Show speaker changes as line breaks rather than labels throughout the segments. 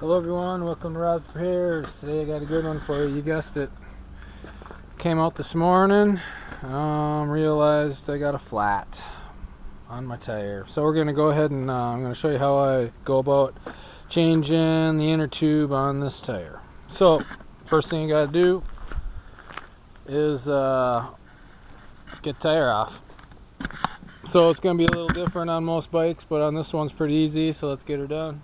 Hello everyone, welcome to Rod Repairs. Today I got a good one for you. You guessed it. Came out this morning, realized I got a flat on my tire. So we're going to go ahead and I'm going to show you how I go about changing the inner tube on this tire. So first thing you got to do is get the tire off. So it's going to be a little different on most bikes, but on this one's pretty easy, so let's get her done.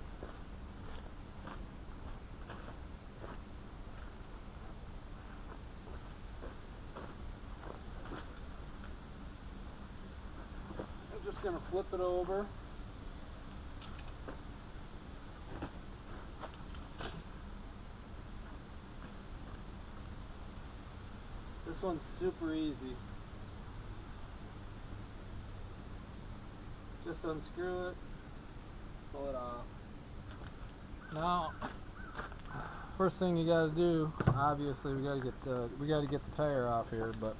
Just going to flip it over. This one's super easy. Just unscrew it, pull it off. Now, first thing you got to do, obviously we got to get the tire off here, but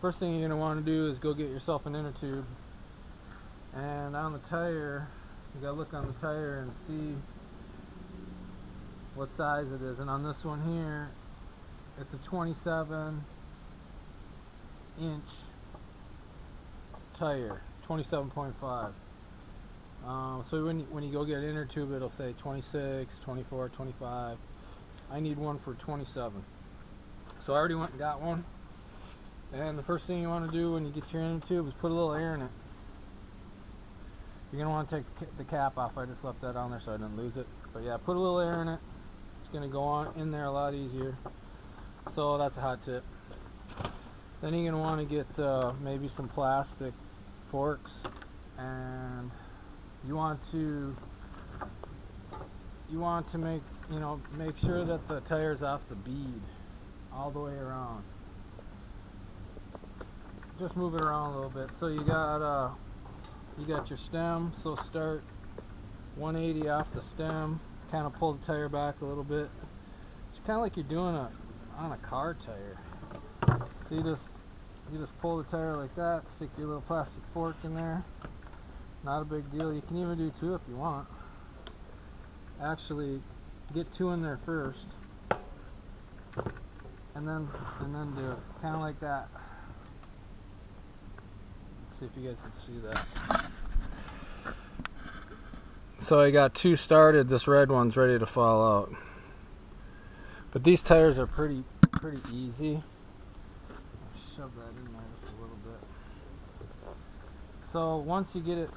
first thing you're going to want to do is go get yourself an inner tube, and on the tire you got to look on the tire and see what size it is. And on this one here, it's a 27 inch tire, 27.5. So when you go get an inner tube, it'll say 26, 24, 25. I need one for 27. So I already went and got one. And the first thing you want to do when you get your inner tube is put a little air in it. You're going to want to take the cap off. I just left that on there so I didn't lose it. But yeah, put a little air in it. It's going to go on in there a lot easier. So that's a hot tip. Then you're going to want to get maybe some plastic forks, and you want to make sure that the tire's off the bead all the way around. Just move it around a little bit. So you got your stem, so start 180 off the stem, kind of pull the tire back a little bit. It's kind of like you're doing on a car tire. So you just pull the tire like that, stick your little plastic fork in there. Not a big deal. You can even do two if you want. Actually, get two in there first, and then do it kind of like that. See if you guys can see that. So I got two started. This red one's ready to fall out. But these tires are pretty easy. I'll shove that in there just a little bit. So once you get it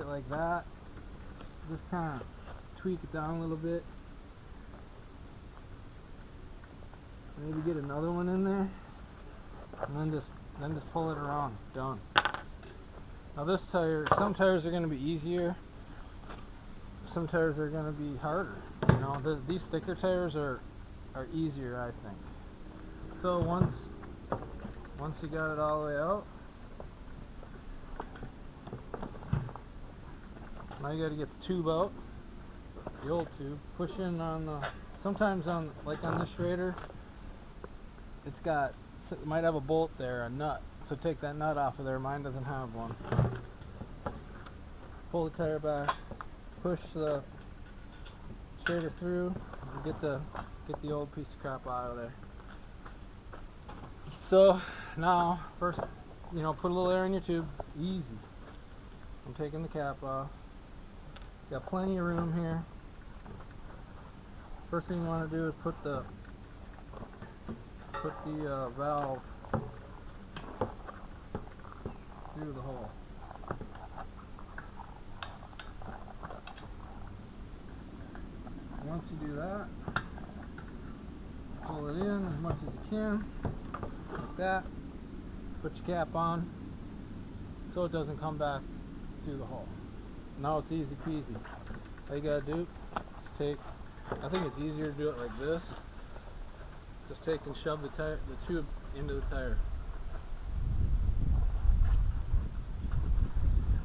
like that, just kind of tweak it down a little bit. Maybe get another one in there, and then just pull it around. Done. Now this tire, some tires are going to be easier, some tires are going to be harder. You know, these thicker tires are easier, I think. So once you got it all the way out, now you got to get the tube out, the old tube. Push in on the. Sometimes like on this Schrader, it might have a bolt there, a nut. So take that nut off of there. Mine doesn't have one. Pull the tire back, push the Schrader through, and get the old piece of crap out of there. So now, first, put a little air in your tube. Easy. I'm taking the cap off. Got plenty of room here. First thing you want to do is put the valve through the hole. Once you do that, pull it in as much as you can, like that. Put your cap on so it doesn't come back through the hole. Now it's easy peasy. All you gotta do is I think it's easier to do it like this. Just take and shove the tube into the tire.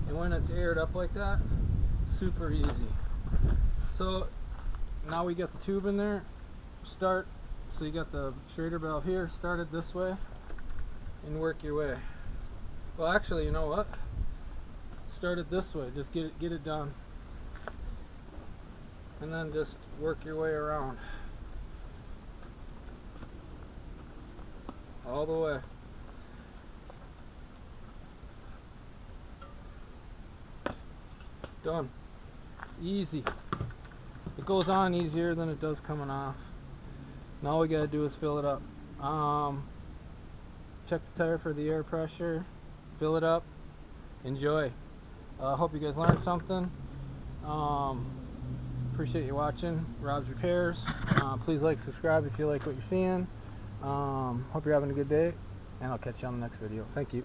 And when it's aired up like that, super easy. So now we got the tube in there. So you got the Schrader valve here. Start it this way and work your way. Well, actually, you know what? Start it this way. Just get it done. and then just work your way around all the way. Done. Easy. It goes on easier than it does coming off. Now all we gotta do is fill it up. Check the tire for the air pressure, fill it up, enjoy. Hope you guys learned something. Appreciate you watching Rob's Repairs. Please like, subscribe if you like what you're seeing. Hope you're having a good day, and I'll catch you on the next video. Thank you.